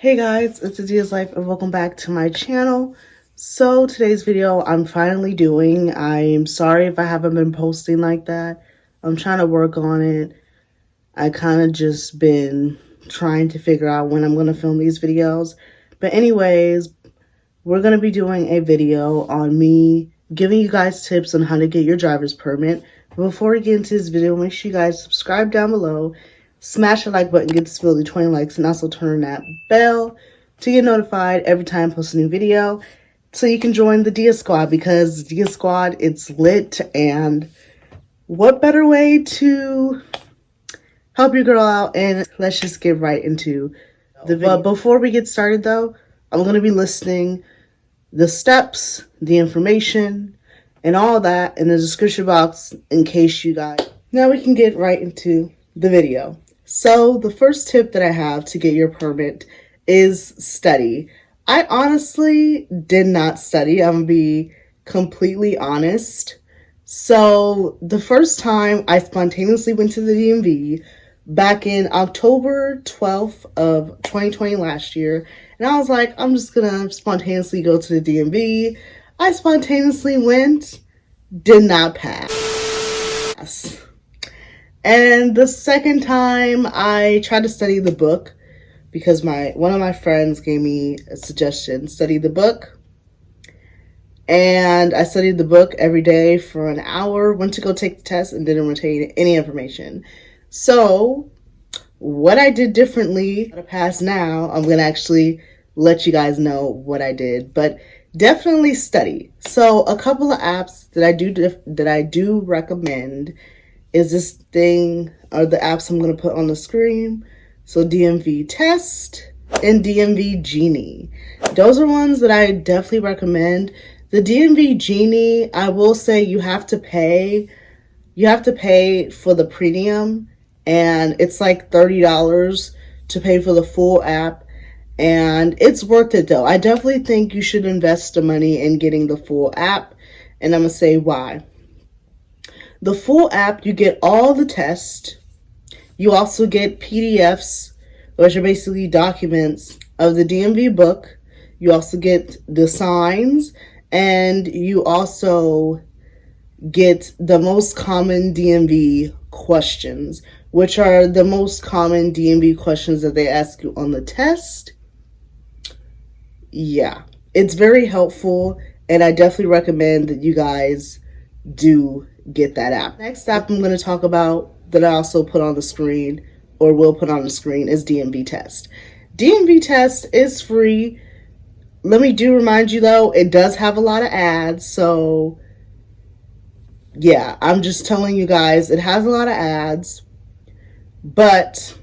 Hey guys, it's Adia's Life and welcome back to my channel. So today's video I'm finally doing. I'm sorry if I haven't been posting like that. I'm trying to work on it. I kind of just been trying to figure out when I'm going to film these videos. But anyways, we're going to be doing a video on me giving you guys tips on how to get your driver's permit. But before we get into this video, make sure you guys subscribe down below. Smash the like button, get this video to 20 likes, and also turn that bell to get notified every time I post a new video so you can join the Dia Squad, because Dia Squad, it's lit, and what better way to help your girl out? And let's just get right into the video. But before we get started though, I'm going to be listing the steps, the information, and all that in the description box in case you guys... Now we can get right into the video. So the first tip that I have to get your permit is study. I honestly did not study. I'm gonna be completely honest. So the first time I spontaneously went to the DMV back in October 12th of 2020 last year. And I was like, I'm just gonna spontaneously go to the DMV. I spontaneously went, did not pass. And the second time I tried to study the book because one of my friends gave me a suggestion, study the book. And I studied the book every day for an hour, went to go take the test and didn't retain any information. So what I did differently to pass now, I'm going to actually let you guys know what I did, but definitely study. So a couple of apps that I do recommend is this thing, or the apps I'm going to put on the screen. So DMV TEST and DMV Genie. Those are ones that I definitely recommend. The DMV Genie, I will say you have to pay. You have to pay for the premium, and it's like $30 to pay for the full app. And it's worth it though. I definitely think you should invest the money in getting the full app. And I'm going to say why. The full app, you get all the tests. You also get PDFs, which are basically documents of the DMV book. You also get the signs, and you also get the most common DMV questions, which are the most common DMV questions that they ask you on the test. Yeah, it's very helpful, and I definitely recommend that you guys do get that app. Next app I'm going to talk about that I also put on the screen, or will put on the screen, is DMV Test. DMV Test is free. Let me remind you though, it does have a lot of ads, so yeah, I'm just telling you guys, it has a lot of ads, but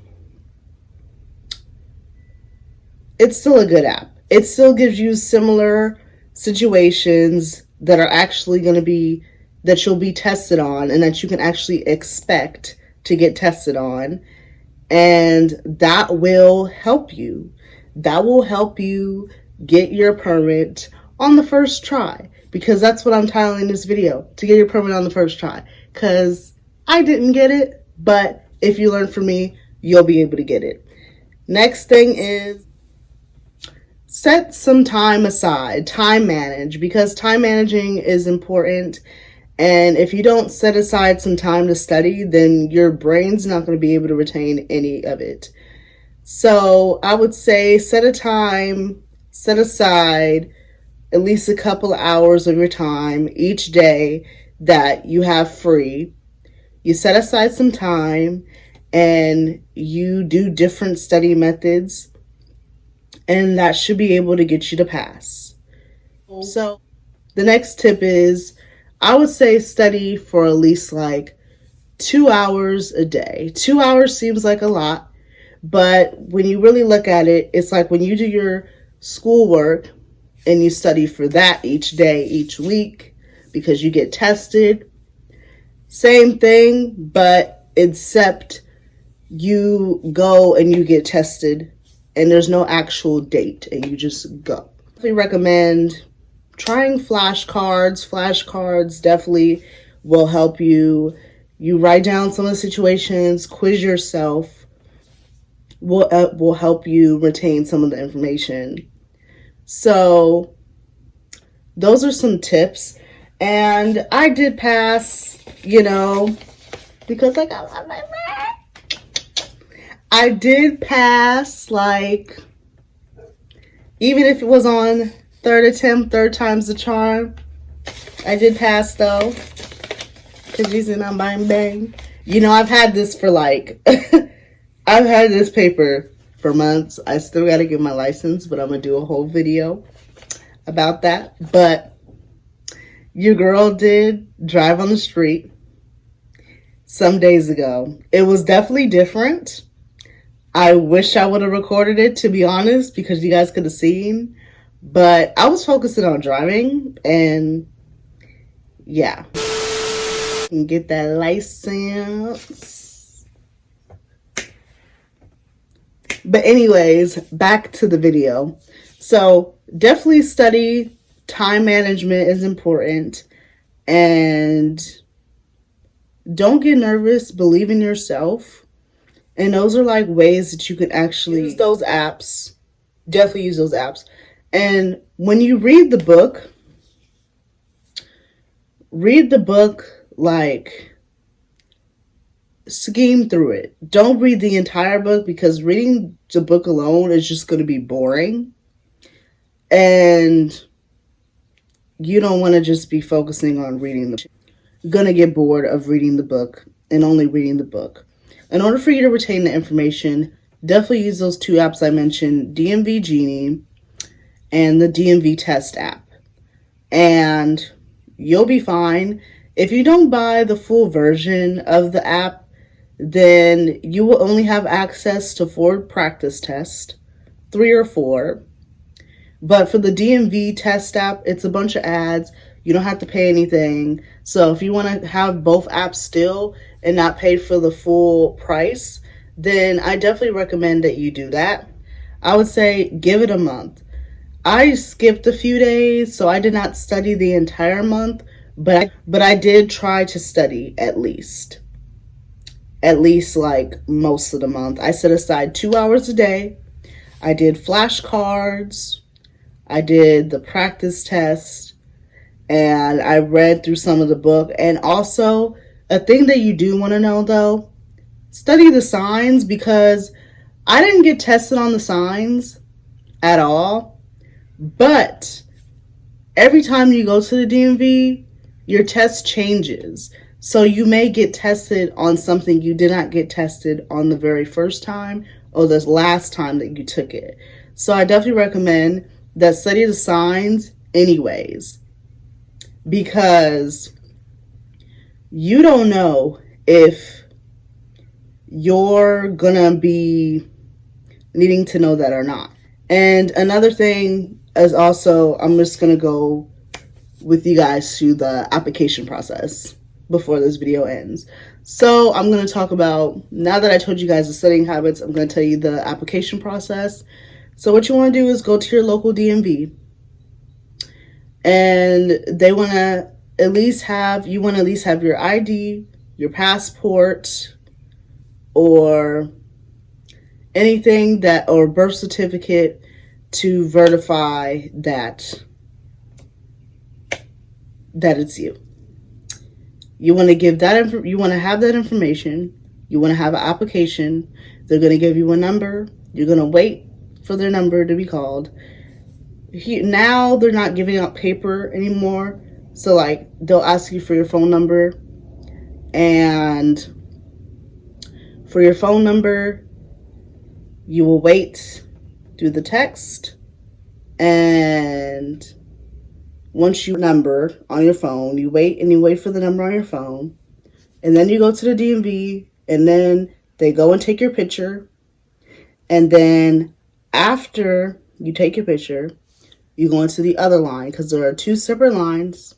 it's still a good app. It still gives you similar situations that are actually going to be, that you'll be tested on, and that you can actually expect to get tested on. And that will help you. That will help you get your permit on the first try, because that's what I'm titling this video, to get your permit on the first try, because I didn't get it, but if you learn from me, you'll be able to get it. Next thing is set some time aside. Time manage, because time managing is important. And if you don't set aside some time to study, then your brain's not going to be able to retain any of it. So I would say set aside at least a couple of hours of your time each day that you have free. You set aside some time and you do different study methods, and that should be able to get you to pass. So the next tip is, I would say study for at least like 2 hours a day. 2 hours seems like a lot, but when you really look at it, it's like when you do your schoolwork and you study for that each day, each week, because you get tested. Same thing, but except you go and you get tested and there's no actual date and you just go. I recommend trying flashcards. Flashcards definitely will help you. You write down some of the situations, quiz yourself, will help you retain some of the information. So those are some tips. And I did pass, because I got my I did pass, like, even if it was on third attempt, third time's the charm. I did pass though. Cause you said I'm bang bang. I've had this for like I've had this paper for months. I still gotta get my license, but I'm gonna do a whole video about that. But your girl did drive on the street some days ago. It was definitely different. I wish I would have recorded it, to be honest, because you guys could have seen. But I was focusing on driving, and yeah. And get that license. But anyways, back to the video. So definitely study. Time management is important. And don't get nervous. Believe in yourself. And those are like ways that you can actually use those apps. Definitely use those apps. And when you read the book, like, scheme through it. Don't read the entire book, because reading the book alone is just going to be boring. And you don't want to just be focusing on reading the book. You're going to get bored of reading the book and only reading the book. In order for you to retain the information, definitely use those two apps I mentioned, DMV Genie and the DMV TEST app. And you'll be fine. If you don't buy the full version of the app, then you will only have access to 4 practice tests, 3 or 4. But for the DMV test app, it's a bunch of ads. You don't have to pay anything. So if you want to have both apps still and not pay for the full price, then I definitely recommend that you do that. I would say give it a month. I skipped a few days, so I did not study the entire month, but I did try to study at least like most of the month. I set aside 2 hours a day. I did flashcards. I did the practice test, and I read through some of the book. And also, a thing that you do want to know though, study the signs, because I didn't get tested on the signs at all. But every time you go to the DMV, your test changes. So you may get tested on something you did not get tested on the very first time or the last time that you took it. So I definitely recommend that study the signs anyways, because you don't know if you're gonna be needing to know that or not. And another thing is also, I'm just gonna go with you guys through the application process before this video ends. So I'm going to talk about, now that I told you guys the studying habits, I'm going to tell you the application process. So what you want to do is go to your local DMV, and they want to at least have your ID, your passport, or anything or birth certificate to verify that it's you. You want to give that you want to have that information. You want to have an application. They're going to give you a number. You're going to wait for their number to be called. Now they're not giving out paper anymore. So like they'll ask you for your phone number, and for your phone number, you will wait, do the text, and once you number on your phone, you wait for the number on your phone, and then you go to the DMV, and then they go and take your picture, and then after you take your picture, you go into the other line, because there are 2 separate lines.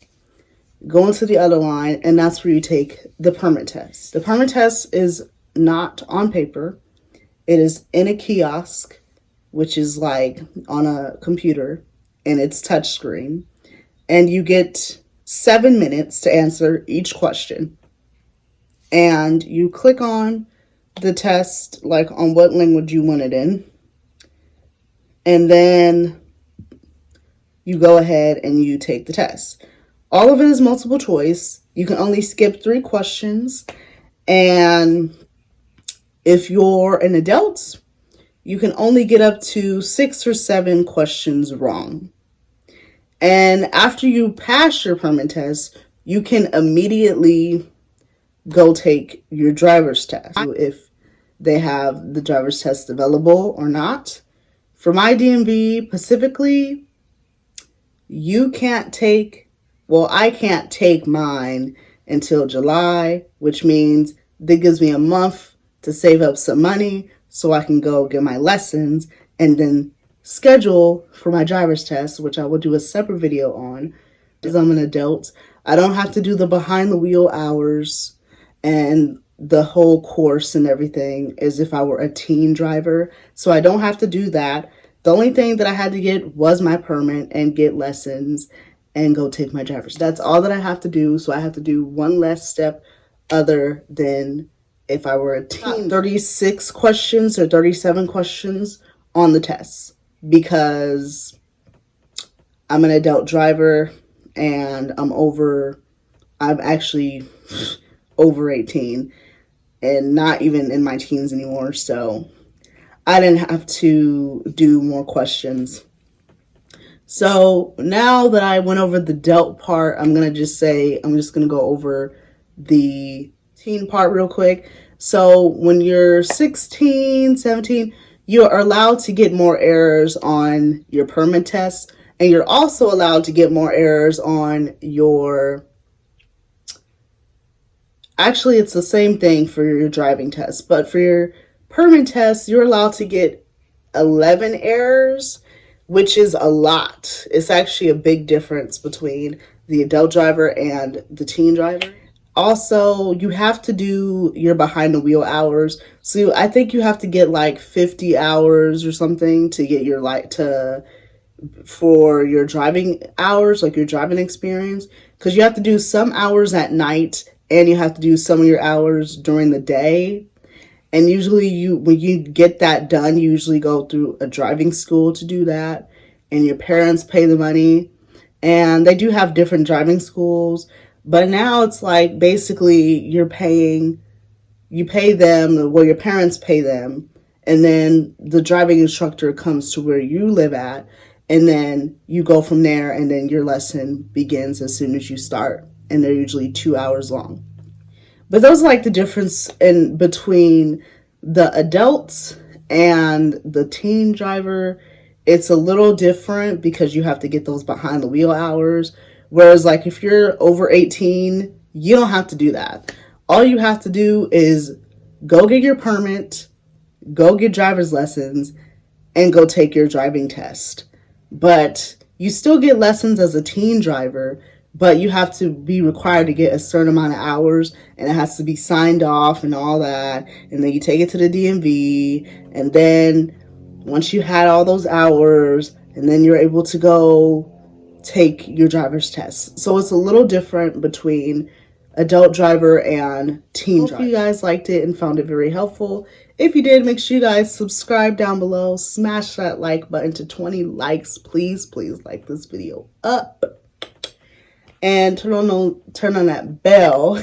Go into the other line, and that's where you take the permit test. The permit test is not on paper. It is in a kiosk, which is like on a computer, and it's touchscreen. And you get 7 minutes to answer each question. And you click on the test, like on what language you want it in. And then you go ahead and you take the test. All of it is multiple choice. You can only skip 3 questions. And if you're an adult, you can only get up to 6 or 7 questions wrong. And after you pass your permit test, you can immediately go take your driver's test if they have the driver's test available or not. For my DMV specifically, you can't take, well, I can't take mine until July, which means that gives me a month to save up some money so I can go get my lessons and then schedule for my driver's test, which I will do a separate video on. Because I'm an adult, I don't have to do the behind the wheel hours and the whole course and everything as if I were a teen driver. So I don't have to do that. The only thing that I had to get was my permit and get lessons and go take my driver's. That's all that I have to do. So I have to do one less step other than if I were a teen. 36 questions or 37 questions on the test because I'm an adult driver and I'm actually over 18 and not even in my teens anymore. So I didn't have to do more questions. So now that I went over the adult part, I'm just going to go over the teen part real quick. So when you're 16, 17, you are allowed to get more errors on your permit test. And you're also allowed to get more errors on your, actually it's the same thing for your driving test, but for your permit test, you're allowed to get 11 errors, which is a lot. It's actually a big difference between the adult driver and the teen driver. Also, you have to do your behind the wheel hours. So I think you have to get like 50 hours or something to get your for your driving hours, like your driving experience, because you have to do some hours at night and you have to do some of your hours during the day. And usually when you get that done, you usually go through a driving school to do that, and your parents pay the money. And they do have different driving schools, but now it's like basically you pay them, well, your parents pay them, and then the driving instructor comes to where you live at, and then you go from there, and then your lesson begins as soon as you start, and they're usually 2 hours long. But those are like the difference in between the adults and the teen driver. It's a little different because you have to get those behind the wheel hours. Whereas like if you're over 18, you don't have to do that. All you have to do is go get your permit, go get driver's lessons, and go take your driving test. But you still get lessons as a teen driver, but you have to be required to get a certain amount of hours, and it has to be signed off and all that. And then you take it to the DMV, and then once you had all those hours, and then you're able to go take your driver's test. So it's a little different between adult driver and teen driver. Hope you guys liked it and found it very helpful. If you did, make sure you guys subscribe down below, smash that like button to 20 likes. Please like this video up, and turn on that bell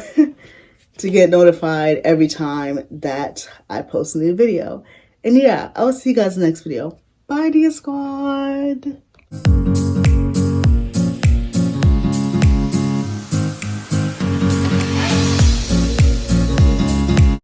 to get notified every time that I post a new video. And yeah, I will see you guys in the next video. Bye, dear squad.